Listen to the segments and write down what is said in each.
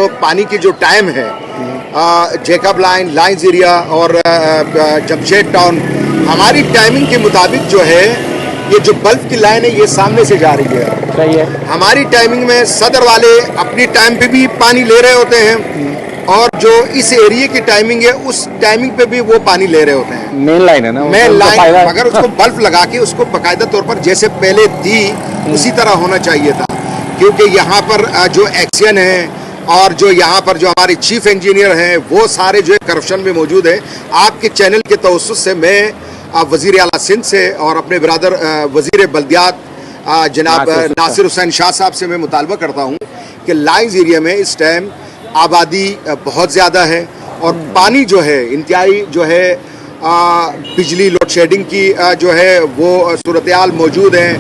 तो पानी की जो टाइम है जेकब लाइन, लाइन्स एरिया और जमशेद टाउन, हमारी टाइमिंग के मुताबिक जो है ये जो बल्ब की लाइन है ये सामने से जा रही है। सही है। हमारी टाइमिंग में सदर वाले अपनी टाइम पे भी पानी ले रहे होते हैं और जो इस एरिया की टाइमिंग है उस टाइमिंग पे भी वो पानी ले रहे होते हैं। मेन लाइन है ना, मेन लाइन, अगर उसको बल्ब लगा के उसको बाकायदा तौर पर जैसे पहले दी उसी तरह होना चाहिए था, क्योंकि यहाँ पर जो एक्शन है और जो यहाँ पर जो हमारे चीफ इंजीनियर हैं वो सारे जो है करप्शन में मौजूद है। आपके चैनल के तवज्जुह से मैं वज़ीर आला सिंध से और अपने ब्रदर वज़ीर बल्दियात जनाब नासिर हुसैन शाह साहब से मैं मुतालबा करता हूँ कि लाइन्स एरिया में इस टाइम आबादी बहुत ज़्यादा है और पानी जो है इंतहाई जो है बिजली लोड शेडिंग की जो है वो सूरत हाल मौजूद है,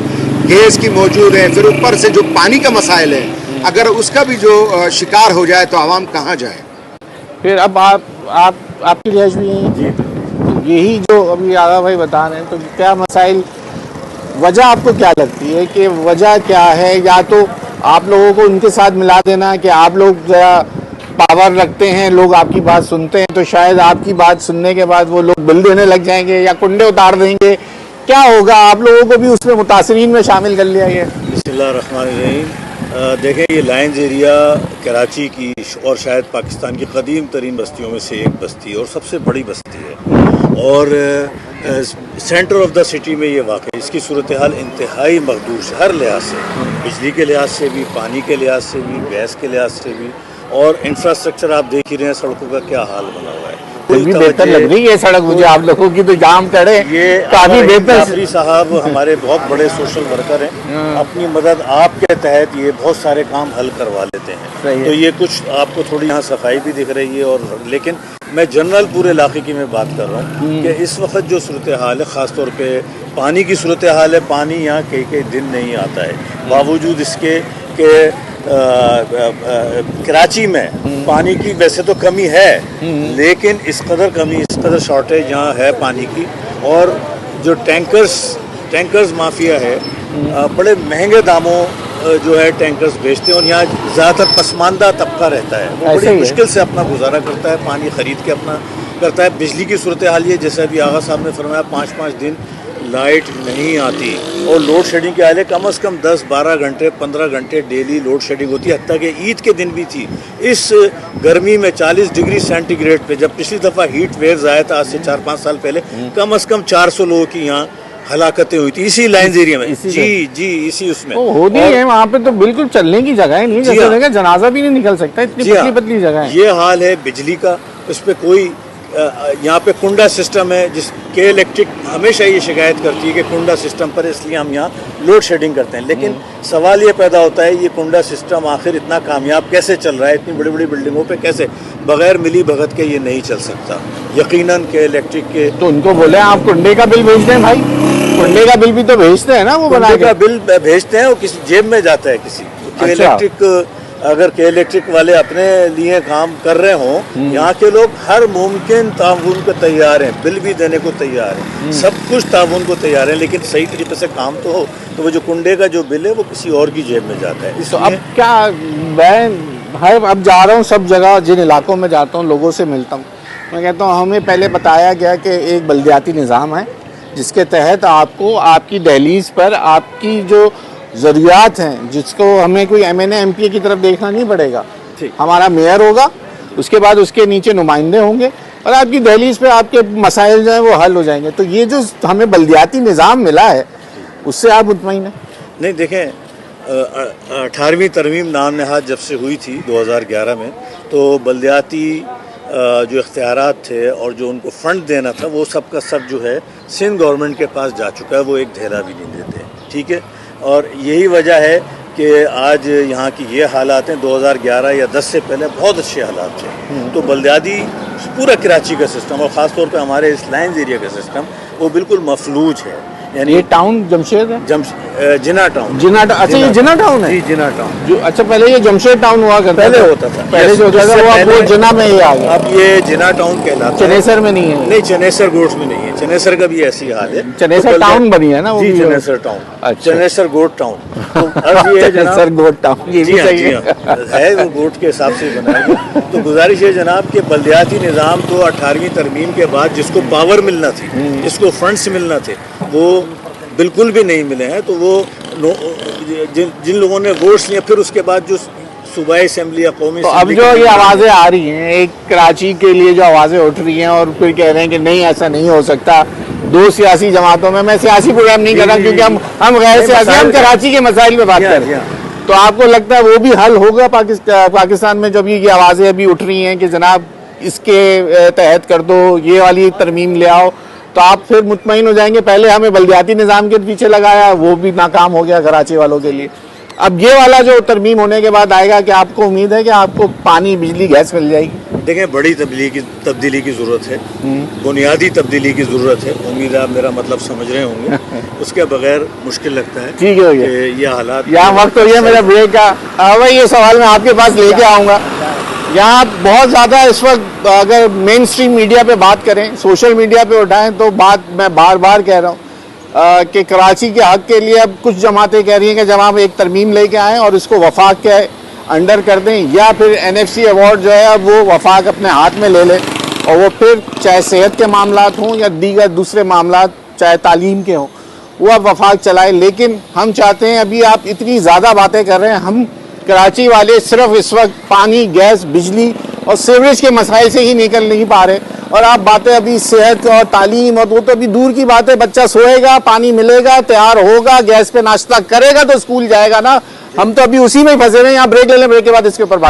गैस की मौजूद है, फिर ऊपर से जो पानी का मसाइल है, अगर उसका भी जो शिकार हो जाए तो आवाम कहाँ जाए। फिर अब आपकी रिहाइश भी यही है, तो यही जो अभी आगा भाई बता रहे हैं, तो क्या मसाइल, वजह आपको क्या लगती है कि वजह क्या है? या तो आप लोगों को उनके साथ मिला देना कि आप लोग ज़रा पावर रखते हैं, लोग आपकी बात सुनते हैं, तो शायद आपकी बात सुनने के बाद वो लोग बिल देने लग जाएंगे या कुंडे उतार देंगे, क्या होगा? आप लोगों को भी उसमें मुतासरीन में शामिल कर लिया गया। बिस्मिल्लाहिर्रहमानिर्रहीम। देखें, ये लाइन्स एरिया कराची की और शायद पाकिस्तान की कदीम तरीन बस्तियों में से एक बस्ती है और सबसे बड़ी बस्ती है और सेंटर ऑफ द सिटी में ये वाक़। इसकी सूरत हाल इंतहाई मखदूश है हर लिहाज से, बिजली के लिहाज से भी, पानी के लिहाज से भी, गैस के लिहाज से भी, और इंफ्रास्ट्रक्चर आप देख ही रहे हैं, सड़कों का क्या हाल बना हुआ है। भी बेहतर लग रही है सड़क मुझे आप लोगों की, तो जाम खड़े ये काफी बेहतर। जाफरी साहब हमारे बहुत बड़े सोशल वर्कर हैं, अपनी मदद आपके तहत ये बहुत सारे काम हल करवा लेते हैं। तो ये कुछ आपको थोड़ी यहाँ सफाई भी दिख रही है, और लेकिन मैं जनरल पूरे इलाके की मैं बात कर रहा हूँ कि इस वक्त जो सूरत हाल है, ख़ास तौर पे पानी की सूरत हाल है, पानी यहाँ कई दिन नहीं आता है, बावजूद इसके कि कराची में पानी की वैसे तो कमी है, लेकिन इस कदर शॉर्टेज यहाँ है पानी की। और जो टैंकर्स माफिया है, बड़े महंगे दामों जो है टैंकर्स बेचते हैं और यहाँ ज़्यादातर पसमानदा तबका रहता है, वो बड़ी मुश्किल से अपना गुजारा करता है, पानी ख़रीद के अपना करता है। बिजली की सूरत हाल ये, जैसा अभी आगा साहब ने फरमाया, 5-5 दिन लाइट नहीं आती और लोड शेडिंग के हाल है, कम से कम 10-12 घंटे 15 घंटे डेली लोड शेडिंग होती है। हत्ता कि ईद के दिन भी थी। इस गर्मी में 40 डिग्री सेंटीग्रेड पे, जब पिछली दफ़ा हीट वेव्स आया था आज से 4-5 साल पहले, कम से कम 400 लोगों की यहाँ हलाकतें हुई थी इसी लाइन्स एरिया में। इसी उसमें होती है वहाँ पे, तो बिल्कुल चलने की जगह नहीं, जैसे जनाजा भी नहीं निकल सकता, इतनी पतली जगह है। ये हाल है बिजली का, उस पर कोई यहाँ पे कुंडा सिस्टम है, जिसके इलेक्ट्रिक हमेशा ये शिकायत करती है कि कुंडा सिस्टम पर, इसलिए हम यहाँ लोड शेडिंग करते हैं। लेकिन सवाल ये पैदा होता है, ये कुंडा सिस्टम आखिर इतना कामयाब कैसे चल रहा है? इतनी बड़ी बड़ी बिल्डिंगों पे कैसे बगैर मिली भगत के ये नहीं चल सकता, यकीनन के इलेक्ट्रिक के। तो उनको बोले आप कुंडे का बिल भेज दें भाई, कुंडे का बिल भी तो भेजते हैं ना, वो बना का बिल भेजते हैं, वो किसी जेब में जाता है किसी। इलेक्ट्रिक अगर के इलेक्ट्रिक वाले अपने लिए काम कर रहे हों, यहाँ के लोग हर मुमकिन ताउन को तैयार हैं, बिल भी देने को तैयार हैं, सब कुछ ताउन को तैयार है, लेकिन सही तरीके से काम तो हो। तो वो जो कुंडे का जो बिल है वो किसी और की जेब में जाता है। तो अब क्या, मैं अब जा रहा हूँ सब जगह, जिन इलाकों में जाता हूँ लोगों से मिलता हूँ, मैं कहता हूँ हमें पहले बताया गया कि एक बल्दियाती निज़ाम है जिसके तहत आपको आपकी दहलीज पर आपकी जो ज़रूरियात हैं, जिसको हमें कोई MNA MPA की तरफ देखना नहीं पड़ेगा, हमारा मेयर होगा, उसके बाद उसके नीचे नुमाइंदे होंगे और आपकी दहलीज पे आपके मसाइल जो हैं वो हल हो जाएंगे। तो ये जो हमें बल्दियाती निज़ाम मिला है उससे आप मुतमईन हैं? नहीं, देखें, 18वीं तरमीम नाम नहाद जब से हुई थी 2011 में, तो बल्दियाती जो इख्तियारात थे और जो उनको फ़ंड देना था वो सब का सब जो है सिंध गवर्नमेंट के पास जा चुका है, वो एक धेला भी नहीं देते। ठीक है, और यही वजह है कि आज यहाँ की ये हालात हैं। 2011 या 10 से पहले बहुत अच्छे हालात थे। तो बल्दियाती पूरा कराची का सिस्टम और ख़ास तौर पे हमारे इस लाइन्स एरिया का सिस्टम वो बिल्कुल मफलूज है। यानी ये टाउन जमशेद है, जिना टाउन। अच्छा, ये जिना टाउन है? जी, जिना टाउन। जो अच्छा, पहले ये जमशेद टाउन हुआ करता, पहले होता था, पहले जो होता था वो जिना में ही आ गया। अब ये जिना टाउन कहलाता है। चनेसर में नहीं है? नहीं, चनेसर गोड्स में नहीं है। चनेसर का भी ऐसी हाल है। चनेसर टाउन बनी है ना वो जी, भी? चनेसर टाउन, अच्छा। चनेसर गोट टाउन। तो अर्ज ये है जनाब, चनेसर गोट टाउन, ये भी जी हाँ, सही जी है। हाँ, है वो गोट के हिसाब से बनाया गया। तो गुजारिश है जनाब कि बल्दियाती निज़ाम तो 18वीं तरमीम के बाद जिसको पावर मिलना थी, जिसको फंड्स मिलना थे, वो बिल्कुल भी नहीं मिले हैं। तो वो जिन लोगों ने वोट्स लिए, फिर उसके बाद जो सूबाई असेंबली या कौमी तो अब असेंबली जो की ये आवाज़ें आ रही हैं, एक कराची के लिए जो आवाज़ें उठ रही हैं और फिर कह रहे हैं कि नहीं ऐसा नहीं हो सकता, दो सियासी जमातों में, मैं सियासी प्रोग्राम नहीं कर रहा क्योंकि हम गैर सियासी, हम कराची के मसाइल पे बात कर रहे हैं। तो आपको लगता है वो भी हल होगा पाकिस्तान में जब ये आवाज़ें अभी उठ रही हैं कि जनाब इसके तहत कर दो, ये वाली तरमीम ले आओ, तो आप फिर मुतमईन हो जाएंगे? पहले हमें बल्दियाती निज़ाम के पीछे लगाया, वो भी नाकाम हो गया कराची वालों के लिए। अब ये वाला जो तरमीम होने के बाद आएगा, कि आपको उम्मीद है कि आपको पानी, बिजली, गैस मिल जाएगी? देखें, बड़ी तब्दीली की ज़रूरत है, बुनियादी तब्दीली की ज़रूरत है। उम्मीद है आप मेरा मतलब समझ रहे होंगे। उसके बगैर मुश्किल लगता है। ठीक है भैया, कि ये हालात, यहाँ वक्त हो गया मेरा ब्रेक का। भाई ये सवाल मैं आपके पास लेके आऊँगा। यहाँ बहुत ज़्यादा इस वक्त अगर मेन स्ट्रीम मीडिया पे बात करें, सोशल मीडिया पे उठाएं, तो बात मैं बार बार कह रहा हूँ कि कराची के हक़ के लिए अब कुछ जमातें कह रही हैं कि जब आप एक तरमीम लेके आएँ और इसको वफाक के अंडर कर दें, या फिर NFC अवार्ड जो है अब वो वफाक अपने हाथ में ले ले और वो फिर चाहे सेहत के मामलात हों या दीगर दूसरे मामलात, चाहे तालीम के हों, वो अब वफाक चलाए। लेकिन हम चाहते हैं, अभी आप इतनी ज़्यादा बातें कर रहे हैं, हम कराची वाले सिर्फ इस वक्त पानी, गैस, बिजली और सीवरेज के मसाइल से ही निकल नहीं पा रहे, और आप बातें अभी सेहत और तालीम, और वो तो अभी दूर की बात है। बच्चा सोएगा, पानी मिलेगा, तैयार होगा, गैस पे नाश्ता करेगा तो स्कूल जाएगा ना। हम तो अभी उसी में ही फंसे हुए हैं। यहाँ ब्रेक ले लें, ब्रेक के बाद इसके ऊपर बात